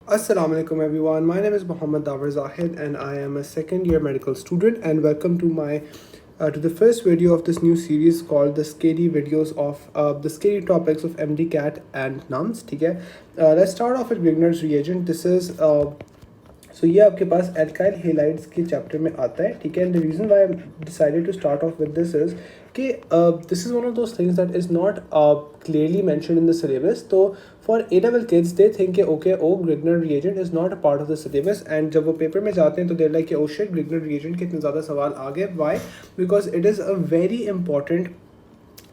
Assalamu alaikum everyone. My name is Muhammad Dawar Zahid and I am a second year medical student, and welcome to my to the first video of this new series called the scary videos of the scary topics of MD-CAT and NUMS. ठीक है, let's start off with Grignard's reagent. This is so ये आपके पास alkyl halides के chapter में आता है. ठीक है, and the reason why I decided to start off with this is कि this is one of those things that is not clearly mentioned in the syllabus. तो for A level kids they think okay oh Grignard reagent is not a part of the syllabus, and जब वो पेपर में जाते हैं तो they're like oh shit Grignard reagent के इतने ज़्यादा सवाल आ गए. Why? Because it is a very important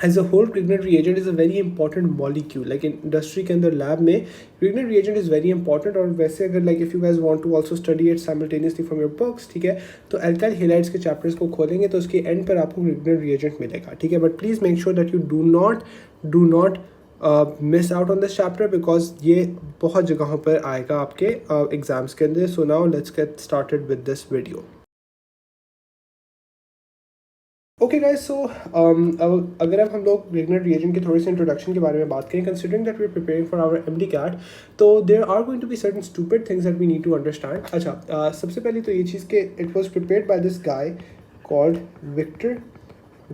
as a whole. Grignard reagent is a very important molecule. like industry के अंदर लैब में Grignard reagent is very important. और वैसे अगर like if you guys want to also study it simultaneously from your books, ठीक है, तो alkyl halides के चैप्टर्स को खोलेंगे तो उसके एंड पर आपको Grignard reagent मिलेगा. ठीक है, but please make sure that you do not miss out on this chapter because ये बहुत जगहों पर आएगा आपके एग्जाम्स के अंदर. So now let's get started with this video. Okay guys, so अगर अब हम लोग Grignard reagent के थोड़े से इंट्रोडक्शन के बारे में बात करें, considering that we are preparing for our MD-CAT, तो there are going to be certain stupid things that we need to understand. अच्छा, सबसे पहले तो ये चीज़ कि it was prepared by this guy called Victor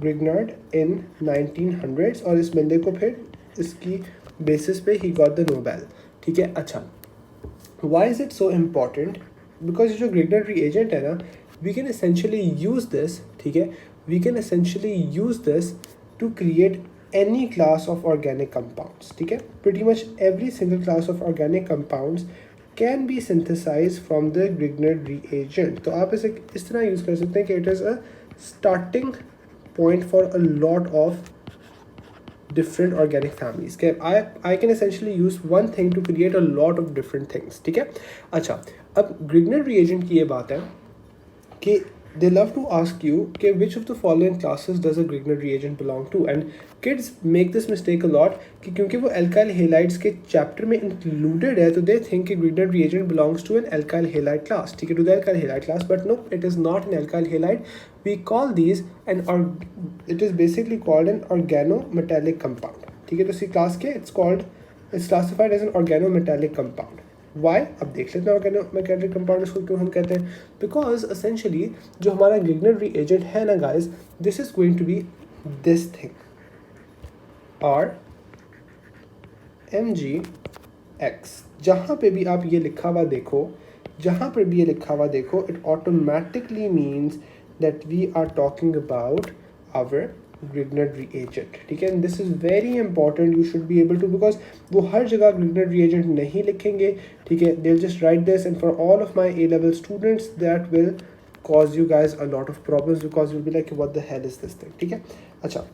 Grignard in 1900s, और इस बंदे को फिर इसकी बेसिस पे ही गॉट द नोबेल. ठीक है, अच्छा, why is it so important? Because जो Grignard reagent है ना, we can essentially use this. ठीक है, we can essentially use this to create any class of organic compounds. ठीक है, pretty much every single class of organic compounds can be synthesized from the Grignard reagent. तो आप इसे इस तरह use कर सकते हैं कि it is a starting point for a lot of different organic families. Okay, I can essentially use one thing to create a lot of different things. ठीक है, अच्छा, अब Grignard reagent की ये बात है कि they love to ask you okay, which of the following classes does a Grignard reagent belong to, and kids make this mistake a lot कि क्योंकि वो alkyl halides के चैप्टर में included है तो they think कि Grignard reagent belongs to an alkyl halide class. ठीक है, to the alkyl halide class, but no, it is not an alkyl halide. We call these it is basically called an organometallic compound. ठीक है, तो इसी class के it's classified as an organometallic compound. Why? अब देख लेते हैं ऑर्गेनोमेकेनिकल compound इसको क्यों हम कहते हैं. बिकॉज एसेंशली जो हमारा Grignard reagent है ना guys, this is going to be this thing R MgX. जहाँ पे भी आप ये लिखा हुआ देखो, जहाँ पर भी ये लिखा हुआ देखो, it automatically means that we are talking about our Grignard reagent. ठीक है, this is very important. You should be able to, because वो हर जगह Grignard reagent नहीं लिखेंगे. ठीक है, they will just write this, and for all of my A level students that will cause you guys a lot of problems because you'll be like what the hell is this thing. ठीक है, अच्छा,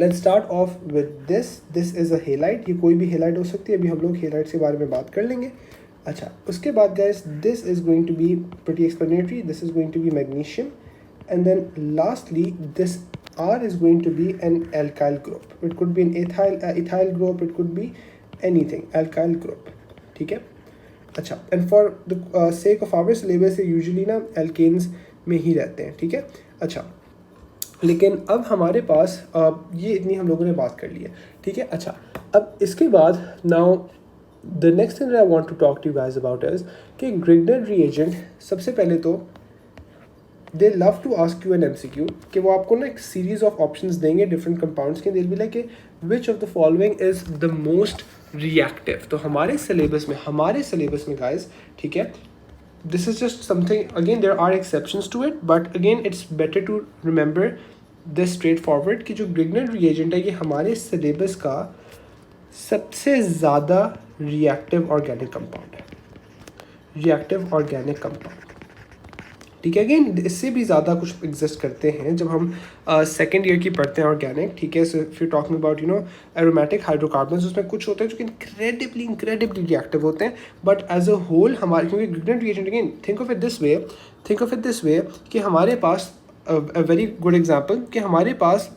let's start off with this. This is a halide. ये कोई भी halide हो सकती है. अभी हम लोग halides के बारे में बात कर लेंगे. अच्छा, उसके बाद guys, this is going to be pretty explanatory. This is going to be magnesium, and then lastly this R is going to be an alkyl group. It could be an ethyl group, it could be anything, alkyl group. ठीक है, अच्छा, and for the sake of our syllabus usually ना alkanes में ही रहते हैं. ठीक है, अच्छा, लेकिन अब हमारे पास ये इतनी हम लोगों ने बात कर ली है. ठीक है, अच्छा, अब इसके बाद now the next thing I want to talk to you guys about is कि Grignard reagent सबसे पहले तो they love to ask you an MCQ कि वो आपको ना एक सीरीज ऑफ ऑप्शंस देंगे डिफरेंट कंपाउंड्स के. They'll be like which of the following is the most reactive. तो हमारे सिलेबस में गाइस, ठीक है, this is just something, again there are exceptions to it, but again it's better to remember this straightforward कि जो Grignard reagent है ये हमारे सिलेबस का सबसे ज़्यादा रिएक्टिव ऑर्गेनिक कंपाउंड है. ठीक है, अगेन इससे भी ज़्यादा कुछ एग्जिस्ट करते हैं जब हम सेकेंड ईयर की पढ़ते हैं ऑर्गेनिक. ठीक है, so if you talking about aromatic hydrocarbons, उसमें कुछ होते हैं जो कि इनक्रेडिबली रिएक्टिव होते हैं. बट एज अ होल हमारे, क्योंकि Grignard reagent, again think of it this way कि हमारे पास अ वेरी गुड एग्जाम्पल कि हमारे पास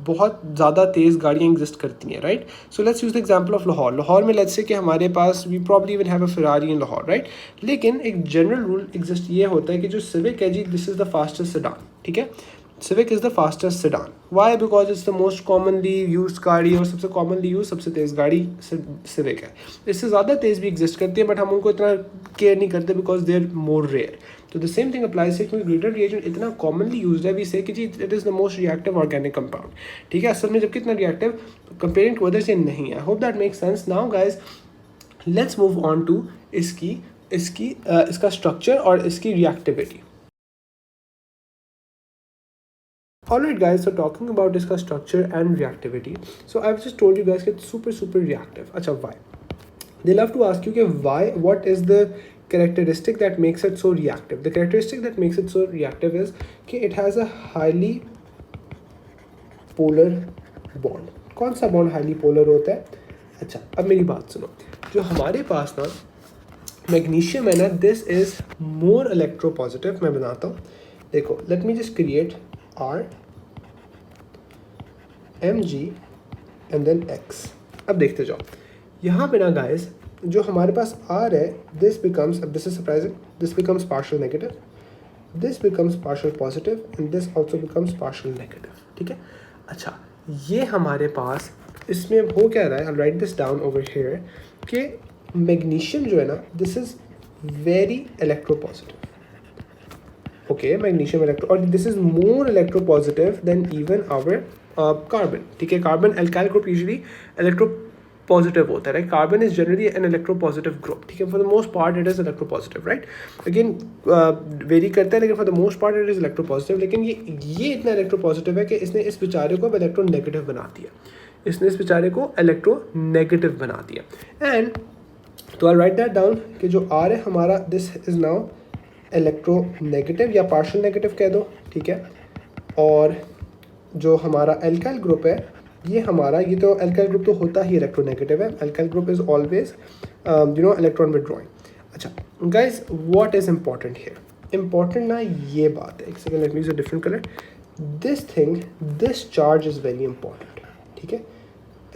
बहुत ज़्यादा तेज़ गाड़ियाँ एग्जिस्ट करती हैं, right. So let's use the example of Lahore में लेट्स से कि हमारे पास we probably even have a Ferrari in Lahore, right. लेकिन एक जनरल रूल एग्जिस्ट ये होता है कि जो सिविक है जी, this is the fastest sedan. ठीक है, Civic is the fastest sedan. Why? Because it's the most commonly used गाड़ी और सबसे commonly used सबसे तेज़ गाड़ी Civic है. इससे ज़्यादा तेज़ भी exist करती है but हम उनको इतना care नहीं करते because they're more rare. तो the same thing applies here क्योंकि Grignard reagent इतना commonly used है, we say कि जी it is the most reactive organic compound. ठीक है, असल में जबकि इतना reactive comparing to others ये नहीं है. I hope that makes sense. Now guys, let's move on to इसका structure और इसकी reactivity. Alright guys, so talking about इसका structure and reactivity. So I've just told you guys कि it's super reactive. अच्छा, why? They love to ask you कि why, what is the characteristic that makes it so reactive? The characteristic that makes it so reactive is कि it has a highly polar bond. कौन सा bond highly polar होता है? अच्छा, अब मेरी बात सुनो. जो हमारे पास ना मैग्नीशियम है ना, this is more electropositive. मैं बनाता हूँ. देखो, let me just create R Mg and then X. अब देखते जाओ. यहाँ पे ना guys, जो हमारे पास R है, this becomes, अब this is surprising, this becomes partial negative, this becomes partial positive and this also becomes partial negative. ठीक है. अच्छा, ये हमारे पास इसमें हो क्या रहा है? I'll write this down over here कि मैग्नीशियम जो है ना, this is very electropositive. Okay, magnesium electro, और this is more electropositive than even our carbon. ठीक है, carbon alkyl group usually electropositive होता है, right? Carbon is generally an electropositive group. ठीक है, for the most part it is electropositive, right? Again vary करता है, लेकिन for the most part it is electropositive. लेकिन ये इतना electropositive है कि इसने इस बेचारे को electronegative बना दिया. इसने इस बेचारे को electronegative बना दिया. And तो I'll write that down कि जो R है हमारा, this is now इलेक्ट्रोनेगेटिव या पार्शियल नेगेटिव कह दो. ठीक है, और जो हमारा एल्काइल ग्रुप है ये तो एल्काइल ग्रुप तो होता ही इलेक्ट्रोनेगेटिव है. Alkyl group is always electron withdrawing. अच्छा guys, what is important here? Important ना ये बात है, एक second, let me use a different colour. This charge is very important. ठीक है,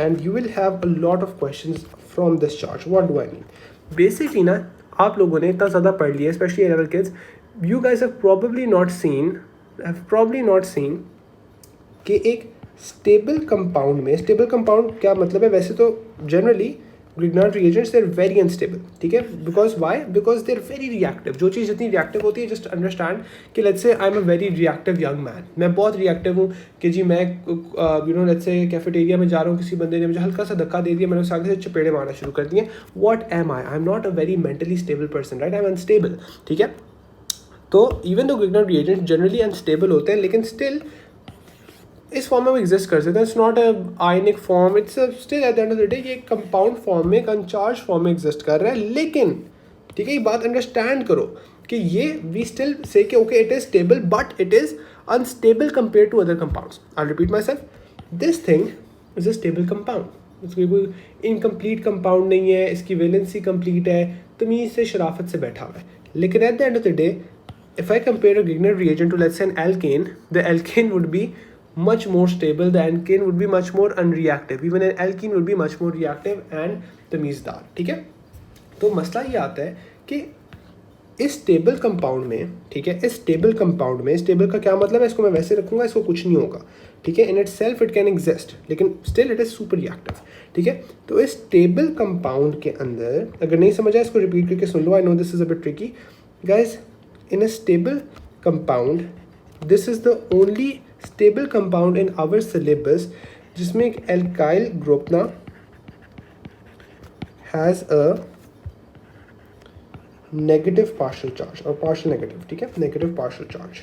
and you will have a lot of questions from this charge. What do I mean? Basically ना आप लोगों ने इतना ज़्यादा पढ़ लिया, specially A level kids, you guys have probably not seen कि एक स्टेबल कंपाउंड में, स्टेबल कंपाउंड क्या मतलब है? वैसे तो generally Grignard reagents they are very unstable. ठीक है, because why? Because they are very reactive. जो चीज़ जितनी reactive होती है, just understand कि let's say I'm a very reactive young man. मैं बहुत reactive हूँ कि जी मैं let's say कैफेटेरिया में जा रहा हूँ, किसी बंदे ने मुझे हल्का सा धक्का दे दिया, मैंने उसे आगे से चपेड़े मारना शुरू कर दिए. What am I? I'm not a very mentally stable person, right? I'm unstable. ठीक है, तो even though Grignard reagents generally unstable होते हैं, लेकिन still इस फॉर्म में वो एग्जिस्ट कर सकते हैं. It's not a ionic form, it's still at the end of the day ये कंपाउंड फॉर्म में, अनचार्ज फॉर्म में एग्जिस्ट कर रहा है. लेकिन ठीक है, ये बात अंडरस्टैंड करो कि ये वी स्टिल से कि okay it is stable but it is unstable compare to other compounds. I repeat myself, this thing is a stable compound. इसकी कोई इनकम्प्लीट कंपाउंड नहीं है, इसकी वैलेंसी कंप्लीट है, तमीज़ से शराफत से बैठा हुआ है. लेकिन at the end of the day if I compare a Grignard reagent to let's say an alkane, the alkane would be much more stable, the alkane would be much more unreactive, even an alkene would be much more reactive and तमीज़दार. ठीक है, तो मसला ये आता है कि इस stable compound में, ठीक है, इस स्टेबल कंपाउंड में, स्टेबल का क्या मतलब है? इसको मैं वैसे रखूँगा, इसको कुछ नहीं होगा. ठीक है, in itself it can exist, लेकिन still it is super reactive. ठीक है, तो इस स्टेबल कंपाउंड के अंदर, अगर नहीं समझा इसको रिपीट करके सुन लो. I know this is a bit tricky guys. In a stable compound, this is the only stable compound in our syllabus जिसमें एक एल्काइल ग्रुप ना has a negative partial charge और पार्शियल नेगेटिव. ठीक है, नेगेटिव पार्शियल चार्ज.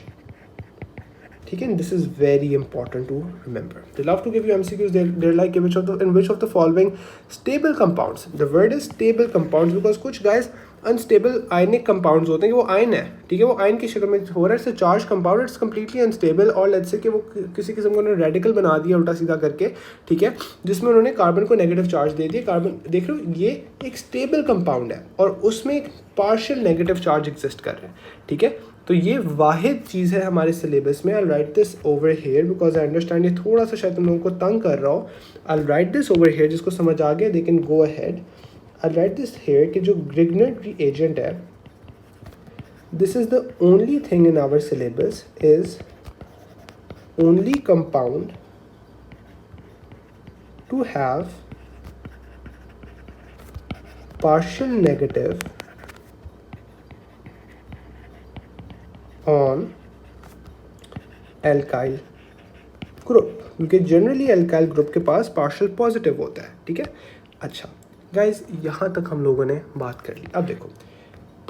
ठीक है, this is very important to remember. They love to give you MCQs. they're like in which of the following stable compounds, the word is stable compounds because कुछ guys unstable ionic compounds होते हैं कि वो ion है. ठीक है, वो ion की शक्ल में हो रहा है, इससे charge compound, it's completely unstable. और लेट्स से कि वो किसी किस्म को उन्होंने रेडिकल बना दिया उल्टा सीधा करके. ठीक है, जिसमें उन्होंने कार्बन को नेगेटिव चार्ज दे दिया. कार्बन देख रहे हो, ये एक स्टेबल कंपाउंड है और उसमें एक पार्शियल नेगेटिव चार्ज एग्जिस्ट कर रहे हैं. ठीक है, तो ये वाहिद चीज़ है हमारे सिलेबस में. I write this over here because I understand ये थोड़ा सा शायद तुम लोगों को तंग कर रहा हो. I write this over here, जिसको समझ आ गया they can go ahead. I write this here कि जो Grignard reagent है, this is the only thing in our syllabus is only compound to have partial negative on alkyl group, क्योंकि generally alkyl group के पास partial positive होता है, ठीक है। अच्छा गाइज, यहाँ तक हम लोगों ने बात कर ली। अब देखो,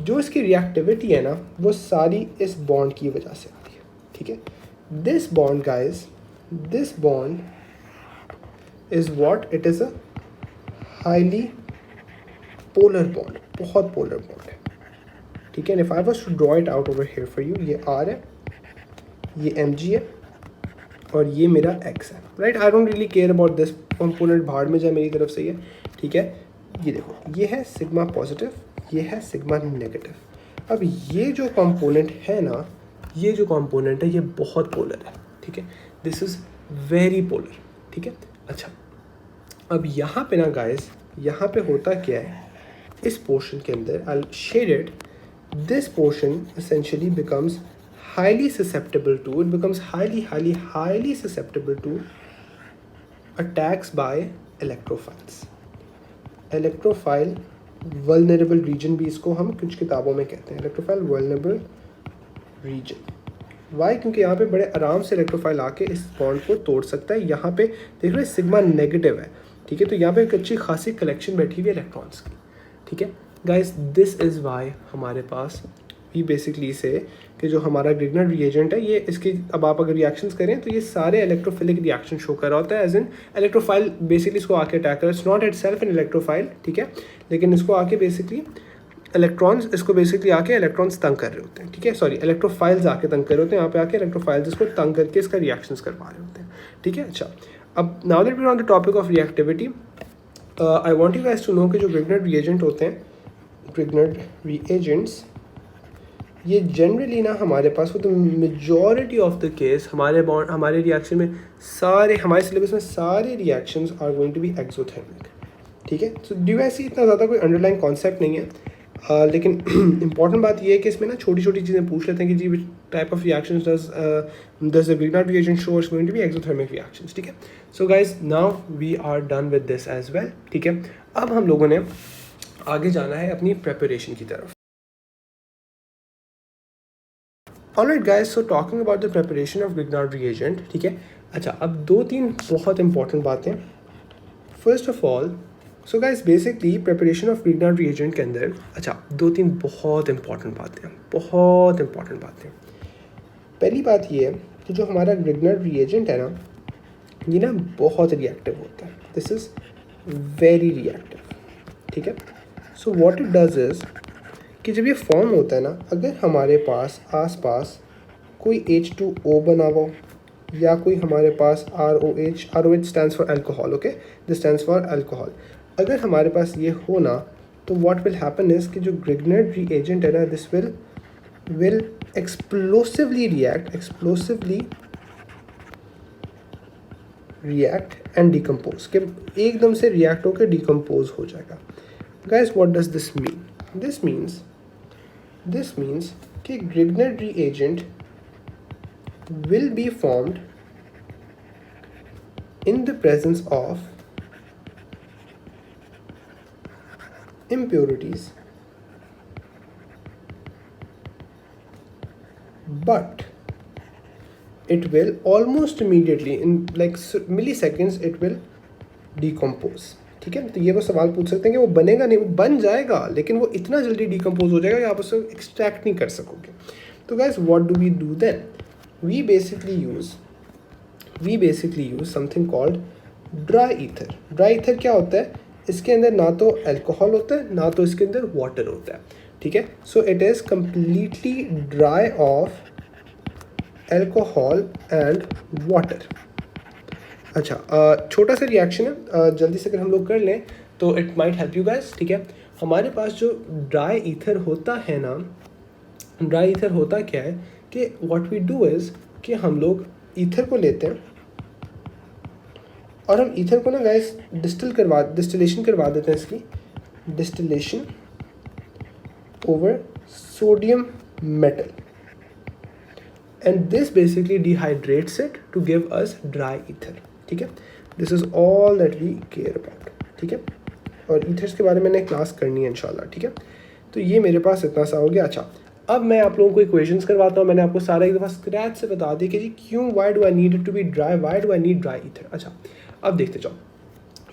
जो इसकी रिएक्टिविटी है ना, वो सारी इस बॉन्ड की वजह से आती है, ठीक है। This bond guys, this bond is what, it is a highly polar bond, बहुत पोलर बॉन्ड है, ठीक है। If I was to draw it out over here for you, ये आर है, ये एम जी है, और ये मेरा x है, right. I don't really care about this component, भाड़ में जाए मेरी तरफ से ये, ठीक है। ये देखो, ये है सिग्मा पॉजिटिव, ये है सिग्मा नेगेटिव। अब ये जो कंपोनेंट है ना, ये जो कंपोनेंट है, ये बहुत पोलर है, ठीक है। दिस इज़ वेरी पोलर, ठीक है। अच्छा, अब यहाँ पे ना गाइस, यहाँ पे होता क्या है, इस पोर्शन के अंदर, I shed it, this portion essentially becomes highly susceptible to, it becomes highly susceptible to attacks by electrophiles. Electrophile vulnerable region भी इसको हम कुछ किताबों में कहते हैं, electrophile vulnerable region. Why? क्योंकि यहाँ पे बड़े आराम से इलेक्ट्रोफाइल आके इस बॉन्ड को तोड़ सकता है। यहाँ पे देख रहे सिग्मा नेगेटिव है, ठीक है, तो यहाँ पे एक अच्छी खासी कलेक्शन बैठी हुई है इलेक्ट्रॉन्स की, ठीक है। गाइस, दिस इज़ वाई हमारे पास वी बेसिकली से कि जो हमारा ग्रिग्नर रिएजेंट है, ये इसकी अब आप अगर रिएक्शंस करें तो ये सारे इलेक्ट्रोफिलिक रिएक्शन शो कर रहा होता है, एज इन इलेक्ट्रोफाइल बेसिकली इसको आके अटैक कर, it's not it self in electrophile, ठीक है, लेकिन इसको आके बेसिकली इलेक्ट्रॉन्स, इसको बेसिकली आके इलेक्ट्रॉन्स तंग कर रहे होते हैं, ठीक है, सॉरी इलेक्ट्रोफाइल्स आके तंग कर रहे होते हैं, यहाँ पे आके इलेक्ट्रोफाइल्स इसको तंग करके इसका रिएक्शंस करवा रहे होते हैं, ठीक है। अच्छा, अब now that we are on the topic of reactivity, I want you guys to know कि जो ग्रिग्नर रिएजेंट होते हैं, ग्रिग्नर रिएजेंट्स, ये जनरली ना हमारे पास वो, तो मेजॉरिटी ऑफ द केस हमारे रिएक्शन में सारे, हमारे सिलेबस में सारे reactions are going to be exothermic, ठीक है। सो DOSC इतना ज़्यादा कोई अंडरलाइन कॉन्सेप्ट नहीं है, लेकिन इंपॉर्टेंट बात ये है कि इसमें ना छोटी छोटी चीज़ें पूछ लेते हैं कि जी type of reactions does the Grignard reagent show is going to be exothermic reactions, ठीक है। So guys, now we are done with this as well, ठीक है। अब हम लोगों ने आगे जाना है अपनी प्रेपरेशन की तरफ। Alright guys, so talking about the preparation of Grignard reagent, ठीक है। अच्छा, अब दो तीन बहुत इंपॉर्टेंट बातें। First of all, so guys basically preparation of Grignard reagent के अंदर, अच्छा, दो तीन बहुत इंपॉर्टेंट बातें, बहुत इंपॉर्टेंट बातें। पहली बात ये है कि जो हमारा ग्रिग्नर रिएजेंट है ना, ये ना बहुत रिएक्टिव होता है, दिस इज़ वेरी रिएक्टिव, ठीक है। So what it does is कि जब ये फॉर्म होता है ना, अगर हमारे पास आसपास कोई H2O बना हुआ हो, या कोई हमारे पास ROH stands for alcohol, okay, this stands for alcohol, अगर हमारे पास ये हो ना, तो व्हाट विल हैपन इज़ कि जो ग्रिग्नर रिएजेंट है ना, this will explosively react and decompose, के एकदम से रिएक्ट होकर डिकम्पोज हो जाएगा। Guys, what does this mean? This means कि Grignard reagent will be formed in the presence of impurities, but it will almost immediately, in like milliseconds, it will decompose, ठीक है। तो ये वो सवाल पूछ सकते हैं कि वो बनेगा नहीं, वो बन जाएगा, लेकिन वो इतना जल्दी डिकम्पोज हो जाएगा कि आप उसको एक्सट्रैक्ट नहीं कर सकोगे। तो guys, what do we do then? We basically use something called dry ether. Dry ether क्या होता है? इसके अंदर ना तो अल्कोहल होता है, ना तो इसके अंदर वाटर होता है, ठीक है। So it is completely dry of alcohol and water. अच्छा, छोटा सा रिएक्शन है, जल्दी से अगर हम लोग कर लें तो it might help you guys, ठीक है। हमारे पास जो ड्राई ईथर होता है ना, ड्राई ईथर होता क्या है कि व्हाट वी डू इज़ कि हम लोग ईथर को लेते हैं और हम ईथर को ना गाइस डिस्टिलेशन करवा देते हैं, इसकी distillation over sodium metal, and this basically dehydrates it to give us dry ether, ठीक है। This is all that we care about, ठीक है। और ईथर्स के बारे में मैंने क्लास करनी है इंशाल्लाह, ठीक है। तो ये मेरे पास इतना सा हो गया। अच्छा, अब मैं आप लोगों को इक्वेशंस करवाता हूँ। मैंने आपको सारा एक दफ़ा स्क्रैच से बता दिया कि जी क्यों, why do I need it to be dry, why do I need dry ether. अच्छा, अब देखते जाओ।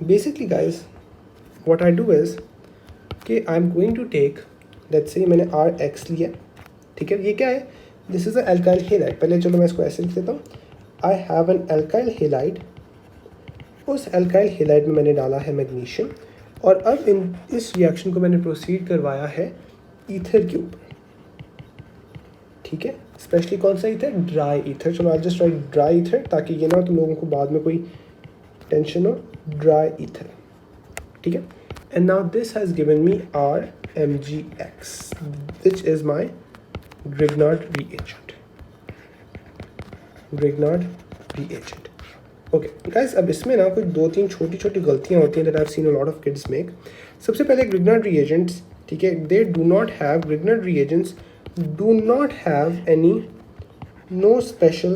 Basically guys what I do is कि I am going to take, let's say मैंने आर एक्स लिया, ठीक है। ये क्या है, this is a alkyl halide. पहले चलो मैं इसको ऐसे लिख देता हूँ, I have an alkyl halide. उस एल्काइल हेलाइड में मैंने डाला है मैग्नीशियम, और अब इस रिएक्शन को मैंने प्रोसीड करवाया है ईथर के ऊपर, ठीक है। स्पेशली कौन सा ईथर, ड्राई ईथर। चलो I just write dry ether, ताकि ये ना तुम लोगों को बाद में कोई टेंशन हो। ड्राई ईथर, ठीक है। And now this has given me RMgX which is my Grignard reagent, Grignard reagent। Okay guys, अब इसमें ना कुछ 2-3 छोटी छोटी गलतियाँ होती हैं that I've seen a lot of kids make। सबसे पहले Grignard reagents, ठीक है, they do not have, Grignard reagents do not have any, no special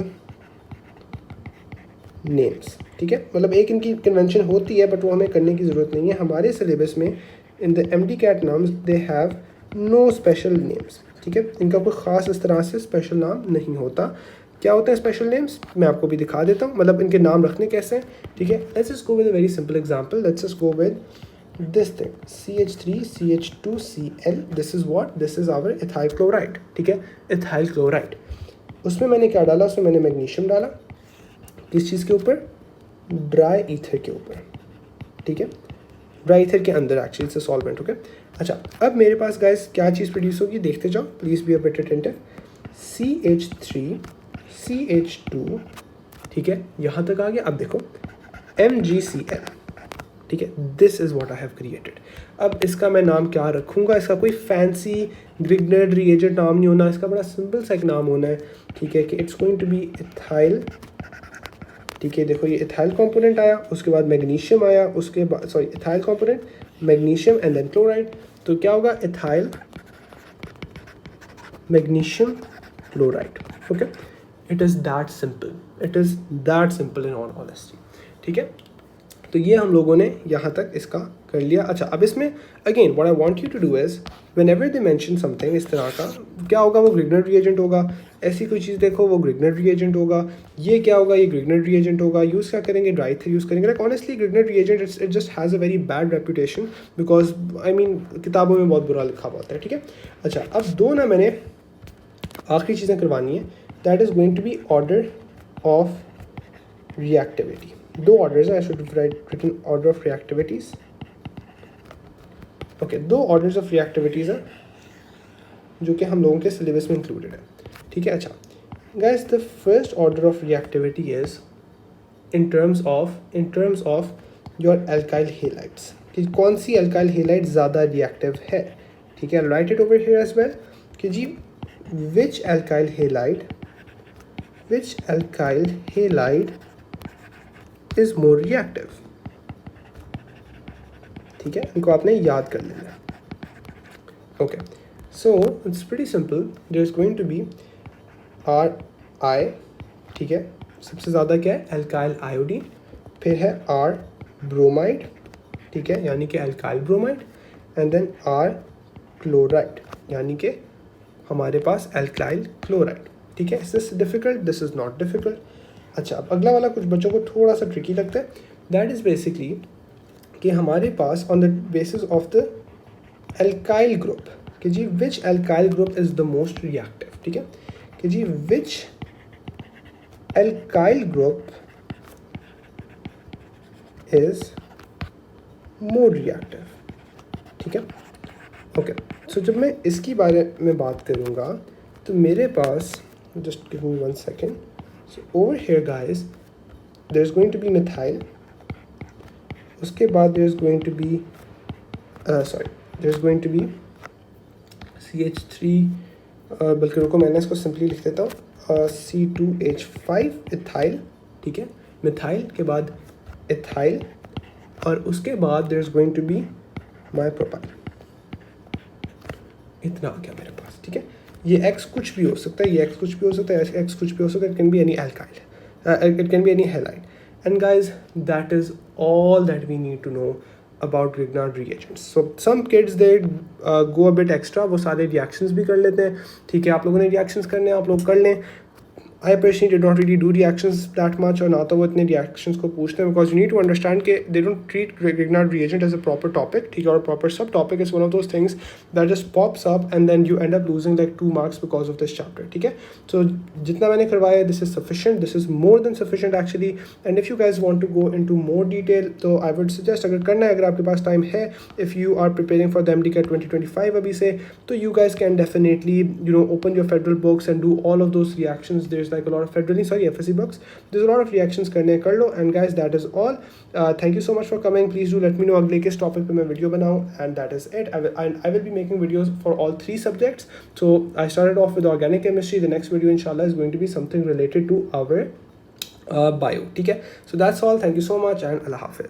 names, ठीक है। मतलब एक इनकी कन्वेंशन होती है बट वो हमें करने की ज़रूरत नहीं है। हमारे सिलेबस में in the MDCAT names they have no special names, ठीक है। इनका कोई ख़ास इस तरह से स्पेशल नाम नहीं होता। क्या होता है स्पेशल नेम्स, मैं आपको भी दिखा देता हूँ, मतलब इनके नाम रखने कैसे हैं, ठीक है। Let's just go with a very simple example. Let's just go with this thing CH3CH2Cl। This is what, this is our ethyl chloride, ठीक है, इथाइल क्लोराइड। उसमें मैंने क्या डाला, उसमें मैंने मैग्नीशियम डाला, किस चीज़ के ऊपर, ड्राई ईथर के ऊपर, ठीक है, ड्राई ईथर के अंदर एक्चुअली से सॉल्वेंट, ओके। अच्छा, अब मेरे पास गाइस क्या चीज़ प्रोड्यूस होगी, देखते जाओ, please be a bit attentive. CH3CH2, ठीक है, यहाँ तक आ गया। अब देखो MgCl, ठीक है, this is what I have created. अब इसका मैं नाम क्या रखूँगा, इसका कोई फैंसी ग्रिग्नर्ड रिएजेंट नाम नहीं होना, इसका बड़ा सिंपल सा एक नाम होना है, ठीक है, कि it's going to be ethyl, ठीक है। देखो ये इथाइल कंपोनेंट आया, उसके बाद मैग्नीशियम आया, उसके बाद sorry ethyl component, magnesium and then chloride. तो क्या होगा, ethyl magnesium chloride, okay. It is that simple, it is that simple in all honesty, ठीक है। तो ये हम लोगों ने यहाँ तक इसका कर लिया। अच्छा, अब इसमें again what I want you to do is whenever they mention something इस तरह का, क्या होगा, वो ग्रिग्नर्ड रिएजेंट होगा। ऐसी कोई चीज़ देखो, वो ग्रिग्नर्ड रिएजेंट होगा। ये क्या होगा, ये ग्रिग्नर्ड रिएजेंट होगा। यूज़ क्या करेंगे, ड्राई ईथर यूज़ करेंगे। Like honestly Grignard reagent it just has a very bad reputation because I mean किताबों में बहुत बुरा लिखा होता है, ठीक है। अच्छा, अब दो ना मैंने आखिरी चीज़ें करवानी है, that is going to be order of reactivity. दो ऑर्डर्स हैं, I should write in order of reactivities, okay. दो ऑर्डर्स ऑफ रिएक्टिविटीज़ हैं जो कि हम लोगों के सिलेबस में इंक्लूडेड है, ठीक है। अच्छा guys, the first order of reactivity is in terms of your alkyl halides, कि कौन सी एल्काइल हेलाइड ज़्यादा रिएक्टिव है, ठीक है। Right it over here as well कि जी which alkyl halide is more reactive, ठीक है। इनको आपने याद कर लेना, okay. So it's pretty simple, there is going to be RI, ठीक है, सबसे ज़्यादा क्या है, एल्काइल आयोडीन, फिर है R ब्रोमाइड, ठीक है, यानी कि alkyl bromide, and then R chloride, यानी कि हमारे पास एल्काइल क्लोराइड, ठीक है। Is this difficult, this is not difficult. अच्छा, अब अगला वाला कुछ बच्चों को थोड़ा सा ट्रिकी लगता है, दैट इज़ बेसिकली कि हमारे पास on the basis of the alkyl group, कि जी which alkyl group is the most reactive, ठीक है, कि जी which alkyl group is more reactive, ठीक है, ओके। सो जब मैं इसकी बारे में बात करूँगा तो मेरे पास, just give me 1 second. So over here guys there is going to be methyl, उसके बाद there is going to be there is going to be CH3, बल्कि रुको मैंने इसको सिंपली लिख देता हूँ, C2H5 इथाइल, ठीक है, मिथाइल के बाद इथाइल, और उसके बाद there is going to be my propyl. इतना आ गया मेरे पास, ठीक है। ये x कुछ भी हो सकता है, ये x कुछ भी हो सकता है, x कुछ भी हो सकता है, it can be any alkyl, it can be any halide. And guys, that is all that we need to know about Grignard reagents. So some kids they go a bit extra, वो सारे reactions भी कर लेते हैं, ठीक है, आप लोगों ने reactions करने हैं आप लोग कर लें. I personally did not really do reactions that much, और ना तो वो इतने reactions को पूछते हैं, because you need to understand कि they don't treat Grignard reagent as a proper topic, ठीक है, और proper subtopic is one of those things that just pops up and then you end up losing like 2 marks because of this chapter, ठीक है. So जितना मैंने करवाया this is sufficient, this is more than sufficient actually, and if you guys want to go into more detail तो I would suggest अगर करना है, अगर आपके पास time है, if you are preparing for the MDCAT 2025 अभी से, तो you guys can definitely open your federal books and do all of those reactions. There's like a lot of FSC books, there's a lot of reactions करने कर लो. And guys, that is all. Thank you so much for coming. Please do let me know अगले किस topic पे मैं video बनाऊँ. And that is it. I will be making videos for all 3 subjects. So I started off with organic chemistry. The next video inshallah is going to be something related to our bio, ठीक है. So that's all. Thank you so much and Allah Hafiz.